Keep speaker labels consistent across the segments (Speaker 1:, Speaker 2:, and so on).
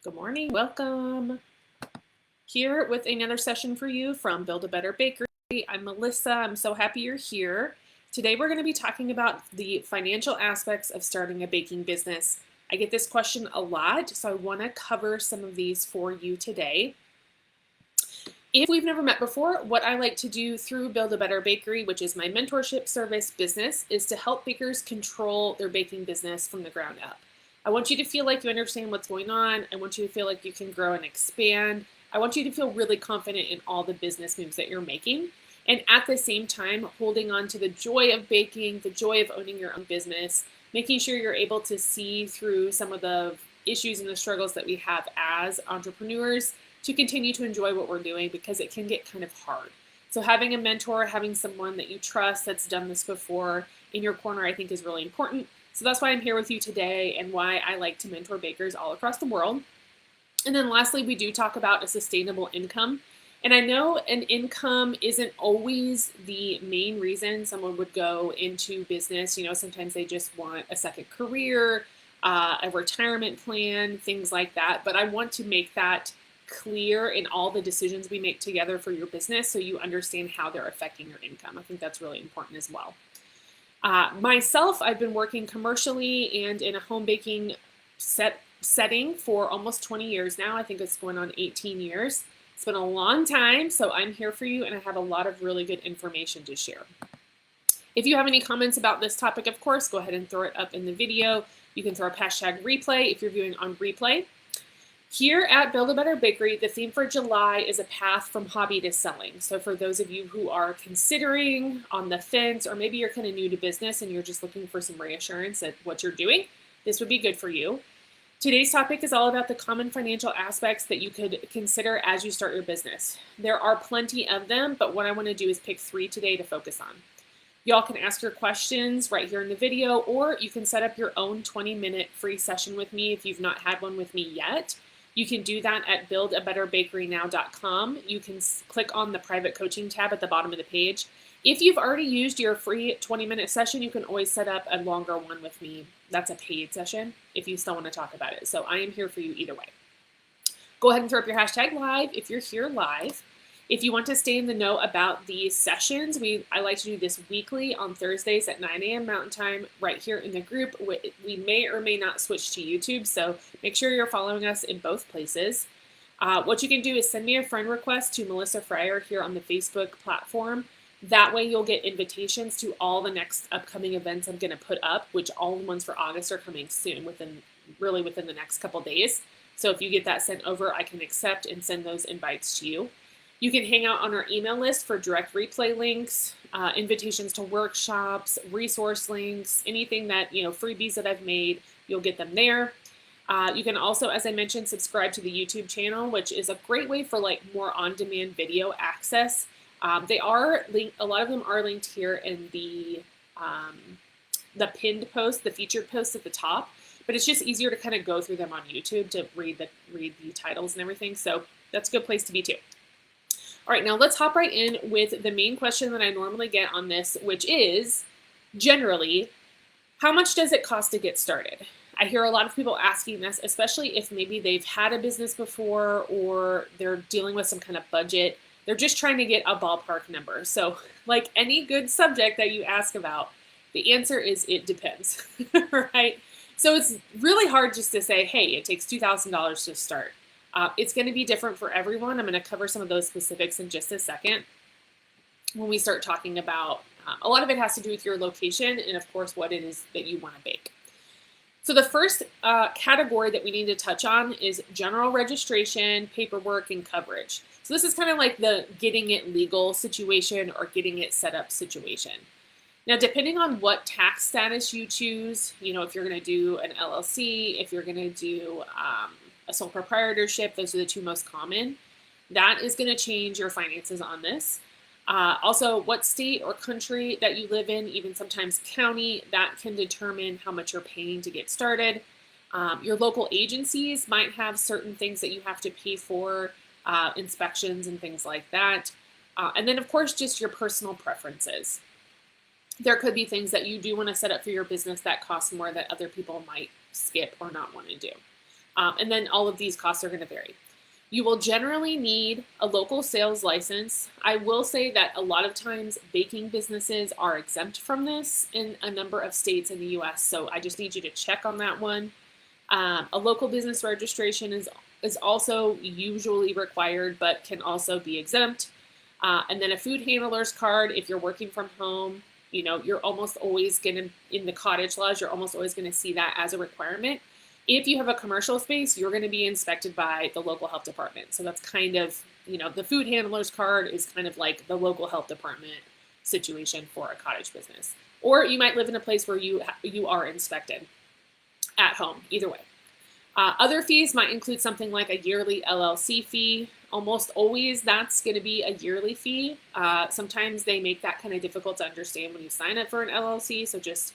Speaker 1: Good morning. Welcome. Here with another session for you from Build a Better Bakery. I'm Melissa. I'm so happy you're here. Today we're going to be talking about the financial aspects of starting a baking business. I get this question a lot, so I want to cover some of these for you today. If we've never met before, what I like to do through Build a Better Bakery, which is my mentorship service business, is to help bakers control their baking business from the ground up. I want you to feel like you understand what's going on. I want you to feel like you can grow and expand. I want you to feel really confident in all the business moves that you're making. And at the same time, holding on to the joy of baking, the joy of owning your own business, making sure you're able to see through some of the issues and the struggles that we have as entrepreneurs to continue to enjoy what we're doing, because it can get kind of hard. So having a mentor, having someone that you trust that's done this before in your corner, I think is really important. So that's why I'm here with you today and why I like to mentor bakers all across the world. And then lastly, we do talk about a sustainable income. And I know an income isn't always the main reason someone would go into business. You know, sometimes they just want a second career, a retirement plan, things like that. But I want to make that clear in all the decisions we make together for your business so you understand how they're affecting your income. I think that's really important as well. Myself, I've been working commercially and in a home baking setting for almost 20 years now. I think it's going on 18 years. It's been a long time, so I'm here for you, and I have a lot of really good information to share. If you have any comments about this topic, of course, go ahead and throw it up in the video. You can throw up hashtag replay if you're viewing on replay. Here at Build a Better Bakery, the theme for July is a path from hobby to selling. So for those of you who are considering, on the fence, or maybe you're kind of new to business and you're just looking for some reassurance at what you're doing, this would be good for you. Today's topic is all about the common financial aspects that you could consider as you start your business. There are plenty of them, but what I want to do is pick 3 today to focus on. Y'all can ask your questions right here in the video, or you can set up your own 20-minute free session with me if you've not had one with me yet. You can do that at buildabetterbakerynow.com. You can click on the private coaching tab at the bottom of the page. If you've already used your free 20-minute session, you can always set up a longer one with me. That's a paid session if you still want to talk about it. So I am here for you either way. Go ahead and throw up your hashtag live if you're here live. If you want to stay in the know about these sessions, I like to do this weekly on Thursdays at 9 a.m. Mountain Time right here in the group. We may or may not switch to YouTube, so make sure you're following us in both places. What you can do is send me a friend request to Melissa Fryer here on the Facebook platform. That way you'll get invitations to all the next upcoming events I'm going to put up, which all the ones for August are coming soon, within the next couple days. So if you get that sent over, I can accept and send those invites to you. You can hang out on our email list for direct replay links, invitations to workshops, resource links, anything that, freebies that I've made, you'll get them there. You can also, as I mentioned, subscribe to the YouTube channel, which is a great way for more on-demand video access. They are linked, a lot of them are linked here in the pinned post, the featured post at the top, but it's just easier to kind of go through them on YouTube to read the titles and everything. So that's a good place to be too. All right, now let's hop right in with the main question that I normally get on this, which is generally, how much does it cost to get started? I hear a lot of people asking this, especially if maybe they've had a business before or they're dealing with some kind of budget. They're just trying to get a ballpark number. So like any good subject that you ask about, the answer is it depends, right? So it's really hard just to say, hey, it takes $2,000 to start. It's going to be different for everyone. I'm going to cover some of those specifics in just a second when we start talking about, a lot of it has to do with your location and of course what it is that you want to bake. So the first category that we need to touch on is general registration, paperwork, and coverage. So this is kind of like the getting it legal situation or getting it set up situation. Now, depending on what tax status you choose, if you're going to do an LLC, if you're going to do a sole proprietorship, those are the 2 most common. That is going to change your finances on this. Also, what state or country that you live in, even sometimes county, that can determine how much you're paying to get started. Your local agencies might have certain things that you have to pay for, inspections and things like that. And then, of course, just your personal preferences. There could be things that you do want to set up for your business that cost more that other people might skip or not want to do. And then all of these costs are going to vary. You will generally need a local sales license. I will say that a lot of times baking businesses are exempt from this in a number of states in the US, so I just need you to check on that one. A local business registration is also usually required, but can also be exempt. And then a food handler's card if you're working from home. You're almost always going to, in the cottage laws, you're almost always going to see that as a requirement. If you have a commercial space, you're going to be inspected by the local health department. So that's kind of, the food handler's card is kind of like the local health department situation for a cottage business. Or you might live in a place where you are inspected at home, either way. Other fees might include something like a yearly LLC fee. Almost always that's going to be a yearly fee. Sometimes they make that kind of difficult to understand when you sign up for an LLC, so just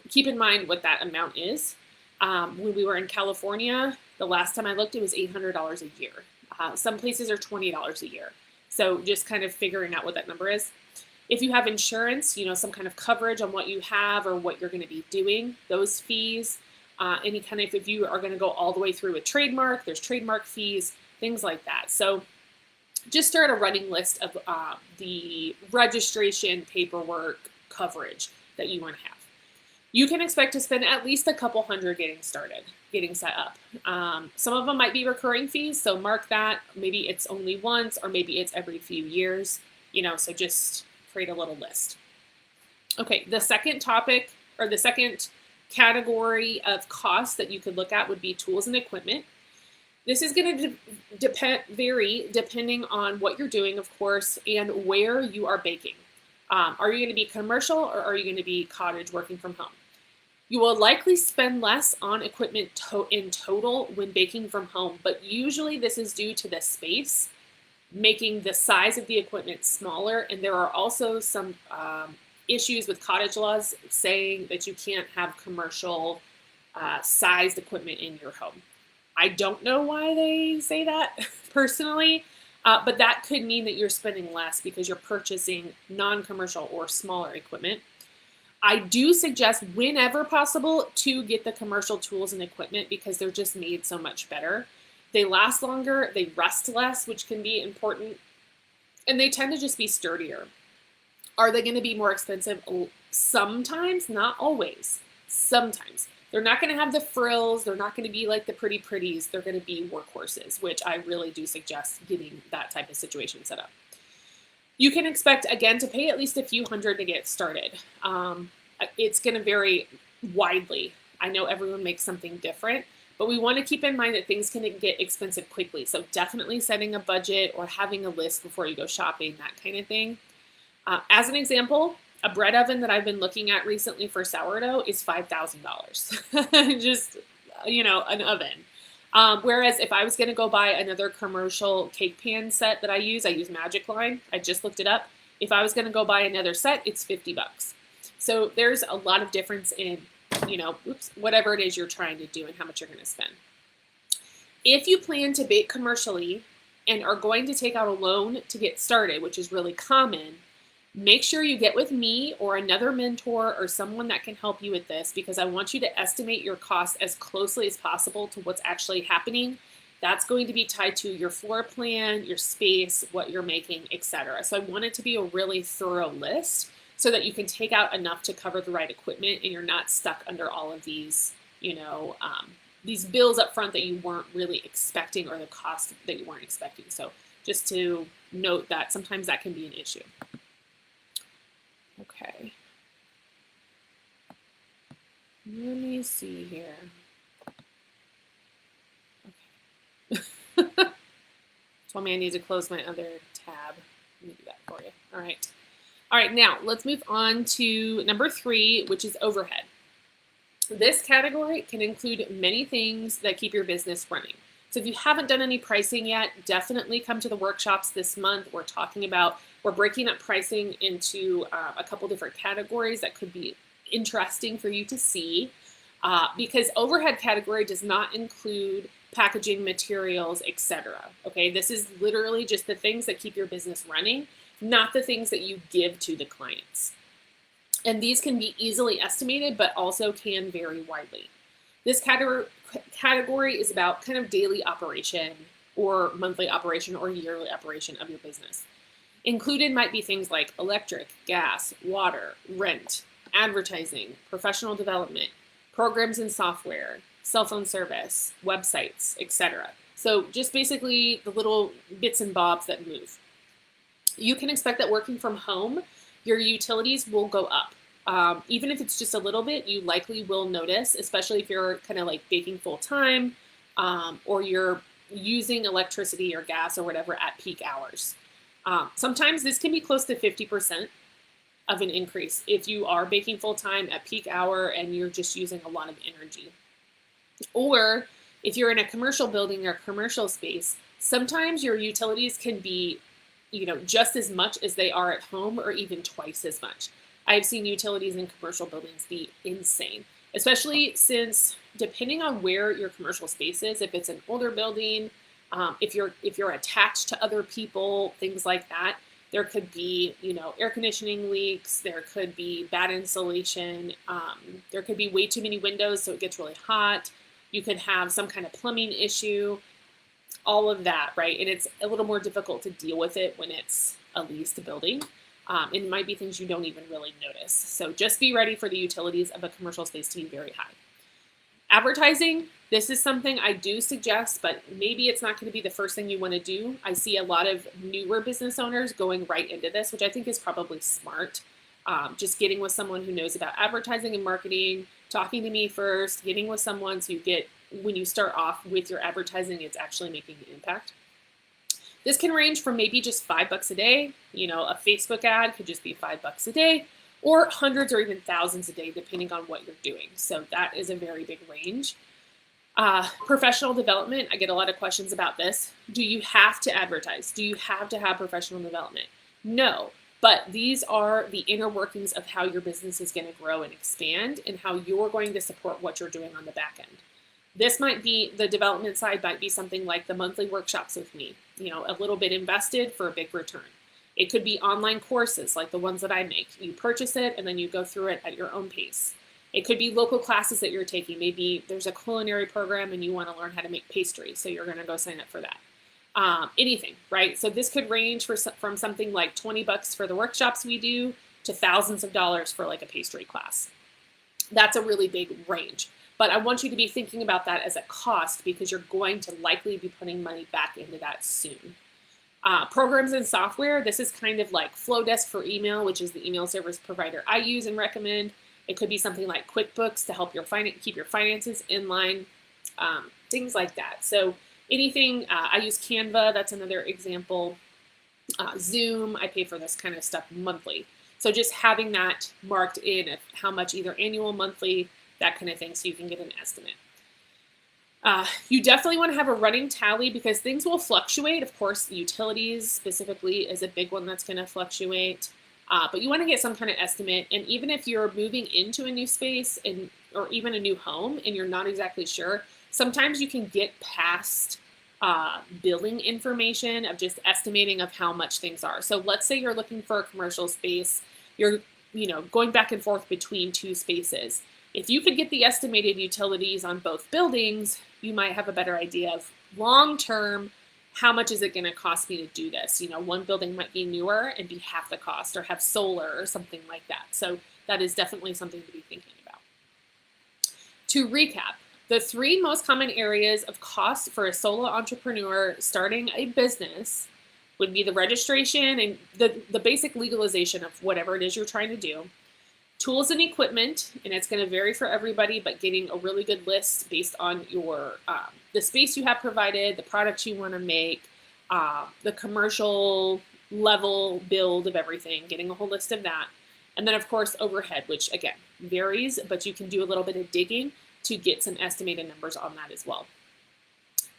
Speaker 1: keep in mind what that amount is. When we were in California, the last time I looked, it was $800 a year. Some places are $20 a year. So just kind of figuring out what that number is. If you have insurance, some kind of coverage on what you have or what you're going to be doing, those fees, any kind of, if you are going to go all the way through a trademark, there's trademark fees, things like that. So just start a running list of the registration paperwork coverage that you want to have. You can expect to spend at least a couple hundred getting started, getting set up. Some of them might be recurring fees, so mark that. Maybe it's only once, or maybe it's every few years, so just create a little list. Okay, the second topic, or the second category of costs that you could look at would be tools and equipment. This is going to vary depending on what you're doing, of course, and where you are baking. Are you going to be commercial, or are you going to be cottage working from home? You will likely spend less on equipment in total when baking from home, but usually this is due to the space, making the size of the equipment smaller, and there are also some issues with cottage laws saying that you can't have commercial sized equipment in your home. I don't know why they say that personally, but that could mean that you're spending less because you're purchasing non-commercial or smaller equipment. I do suggest, whenever possible, to get the commercial tools and equipment because they're just made so much better. They last longer, they rust less, which can be important, and they tend to just be sturdier. Are they going to be more expensive? Sometimes, not always. Sometimes. They're not going to have the frills. They're not going to be like the pretty pretties. They're going to be workhorses, which I really do suggest getting that type of situation set up. You can expect, again, to pay at least a few hundred to get started. It's going to vary widely. I know everyone makes something different, but we want to keep in mind that things can get expensive quickly. So definitely setting a budget or having a list before you go shopping, that kind of thing. As an example, a bread oven that I've been looking at recently for sourdough is $5,000. Just, an oven. Whereas if I was going to go buy another commercial cake pan set that I use Magic Line. I just looked it up. If I was going to go buy another set, it's $50. So there's a lot of difference in, whatever it is you're trying to do and how much you're going to spend. If you plan to bake commercially and are going to take out a loan to get started, which is really common, make sure you get with me or another mentor or someone that can help you with this, because I want you to estimate your costs as closely as possible to what's actually happening. That's going to be tied to your floor plan, your space, what you're making, etc. So I want it to be a really thorough list so that you can take out enough to cover the right equipment and you're not stuck under all of these, these bills up front that you weren't really expecting, or the cost that you weren't expecting. So just to note that sometimes that can be an issue. Okay. Let me see here. Okay. Told me I need to close my other tab. Let me do that for you. All right. All right, now let's move on to number 3, which is overhead. This category can include many things that keep your business running. So if you haven't done any pricing yet, definitely come to the workshops this month. We're breaking up pricing into a couple different categories that could be interesting for you to see, because overhead category does not include packaging, materials, etc. Okay, this is literally just the things that keep your business running, not the things that you give to the clients. And these can be easily estimated, but also can vary widely. This category is about kind of daily operation or monthly operation or yearly operation of your business. Included might be things like electric, gas, water, rent, advertising, professional development, programs and software, cell phone service, websites, etc. So just basically the little bits and bobs that move. You can expect that working from home, your utilities will go up. Even if it's just a little bit, you likely will notice, especially if you're kind of like baking full time or you're using electricity or gas or whatever at peak hours. Sometimes this can be close to 50% of an increase if you are baking full time at peak hour and you're just using a lot of energy. Or if you're in a commercial building or commercial space, sometimes your utilities can be, just as much as they are at home or even twice as much. I've seen utilities in commercial buildings be insane, especially since depending on where your commercial space is, if it's an older building, if you're attached to other people, things like that, there could be, air conditioning leaks, there could be bad insulation, there could be way too many windows so it gets really hot. You could have some kind of plumbing issue, all of that, right? And it's a little more difficult to deal with it when it's a leased building. It might be things you don't even really notice. So just be ready for the utilities of a commercial space to be very high. Advertising, this is something I do suggest, but maybe it's not going to be the first thing you want to do. I see a lot of newer business owners going right into this, which I think is probably smart. Just getting with someone who knows about advertising and marketing, talking to me first, getting with someone so you get, when you start off with your advertising, it's actually making an impact. This can range from maybe just $5 a day. A Facebook ad could just be $5 a day, or hundreds or even thousands a day, depending on what you're doing. So that is a very big range. Professional development, I get a lot of questions about this. Do you have to advertise? Do you have to have professional development? No, but these are the inner workings of how your business is going to grow and expand and how you're going to support what you're doing on the back end. This might be, the development side might be something like the monthly workshops with me, a little bit invested for a big return. It could be online courses like the ones that I make. You purchase it and then you go through it at your own pace. It could be local classes that you're taking. Maybe there's a culinary program and you want to learn how to make pastry, so you're going to go sign up for that. Anything, right? So this could range from something like $20 for the workshops we do to thousands of dollars for like a pastry class. That's a really big range. But I want you to be thinking about that as a cost because you're going to likely be putting money back into that soon. Programs and software, this is kind of like Flowdesk for email, which is the email service provider I use and recommend. It could be something like QuickBooks to help keep your finances in line, things like that. So anything, I use Canva, that's another example. Zoom, I pay for this kind of stuff monthly. So just having that marked in of how much, either annual, monthly, that kind of thing, so you can get an estimate. You definitely want to have a running tally because things will fluctuate. Of course, utilities specifically is a big one that's going to fluctuate. But you want to get some kind of estimate. And even if you're moving into a new space or even a new home and you're not exactly sure, sometimes you can get past billing information of just estimating of how much things are. So let's say you're looking for a commercial space. You're going back and forth between two spaces. If you could get the estimated utilities on both buildings, you might have a better idea of long-term, how much is it going to cost me to do this? One building might be newer and be half the cost or have solar or something like that. So that is definitely something to be thinking about. To recap, the 3 most common areas of cost for a solo entrepreneur starting a business would be the registration and the basic legalization of whatever it is you're trying to do. Tools and equipment, and it's going to vary for everybody, but getting a really good list based on your the space you have provided, the products you want to make, the commercial level build of everything, getting a whole list of that. And then, of course, overhead, which, again, varies, but you can do a little bit of digging to get some estimated numbers on that as well.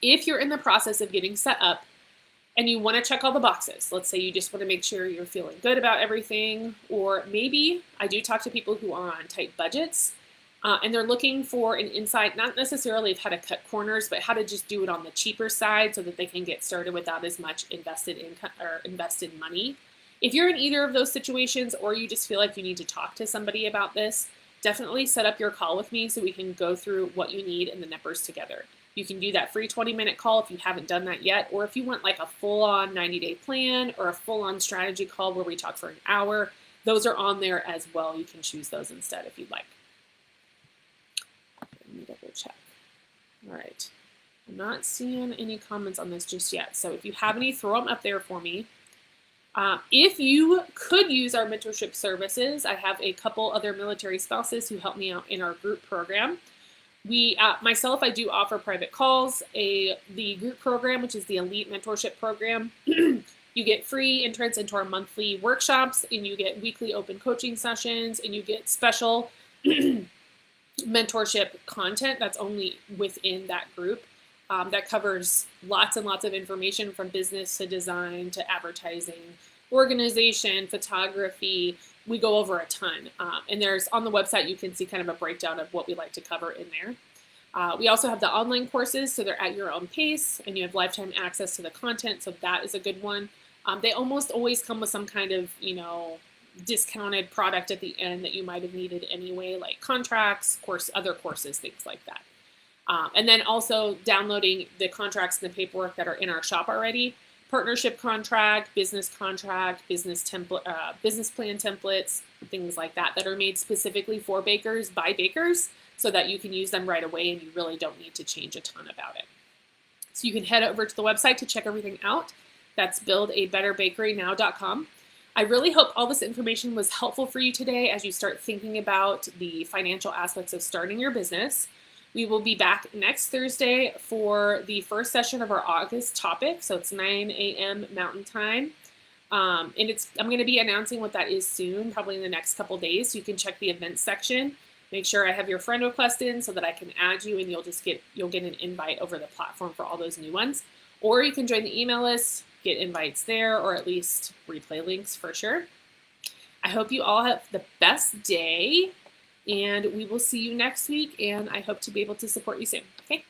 Speaker 1: If you're in the process of getting set up, and you want to check all the boxes. Let's say you just want to make sure you're feeling good about everything, or maybe I do talk to people who are on tight budgets and they're looking for an insight, not necessarily of how to cut corners, but how to just do it on the cheaper side so that they can get started without as much invested income or invested money. If you're in either of those situations, or you just feel like you need to talk to somebody about this, definitely set up your call with me so we can go through what you need and the numbers together. You can do that free 20-minute call if you haven't done that yet, or if you want like a full-on 90-day plan or a full-on strategy call where we talk for an hour, those are on there as well. You can choose those instead if you'd like. Let me double check. All right. I'm not seeing any comments on this just yet. So if you have any, throw them up there for me. If you could use our mentorship services, I have a couple other military spouses who help me out in our group program. Myself, I do offer private calls. The group program, which is the Elite Mentorship Program, you get free entrance into our monthly workshops, and you get weekly open coaching sessions, and you get special mentorship content that's only within that group. That covers lots and lots of information from business to design to advertising, organization, photography. We go over a ton. And there's on the website, you can see kind of a breakdown of what we like to cover in there. We also have the online courses, so they're at your own pace, and you have lifetime access to the content, so that is a good one. They almost always come with some kind of, discounted product at the end that you might have needed anyway, like contracts, other courses, things like that. And then also downloading the contracts and the paperwork that are in our shop already. Partnership contract, business template, business plan templates, things like that are made specifically for bakers by bakers so that you can use them right away and you really don't need to change a ton about it. So you can head over to the website to check everything out. That's buildabetterbakerynow.com. I really hope all this information was helpful for you today as you start thinking about the financial aspects of starting your business. We will be back next Thursday for the first session of our August topic. So it's 9 a.m. Mountain Time. I'm going to be announcing what that is soon, probably in the next couple days. So you can check the events section. Make sure I have your friend request in so that I can add you, and you'll get an invite over the platform for all those new ones. Or you can join the email list, get invites there, or at least replay links for sure. I hope you all have the best day. And we will see you next week, and I hope to be able to support you soon. Okay?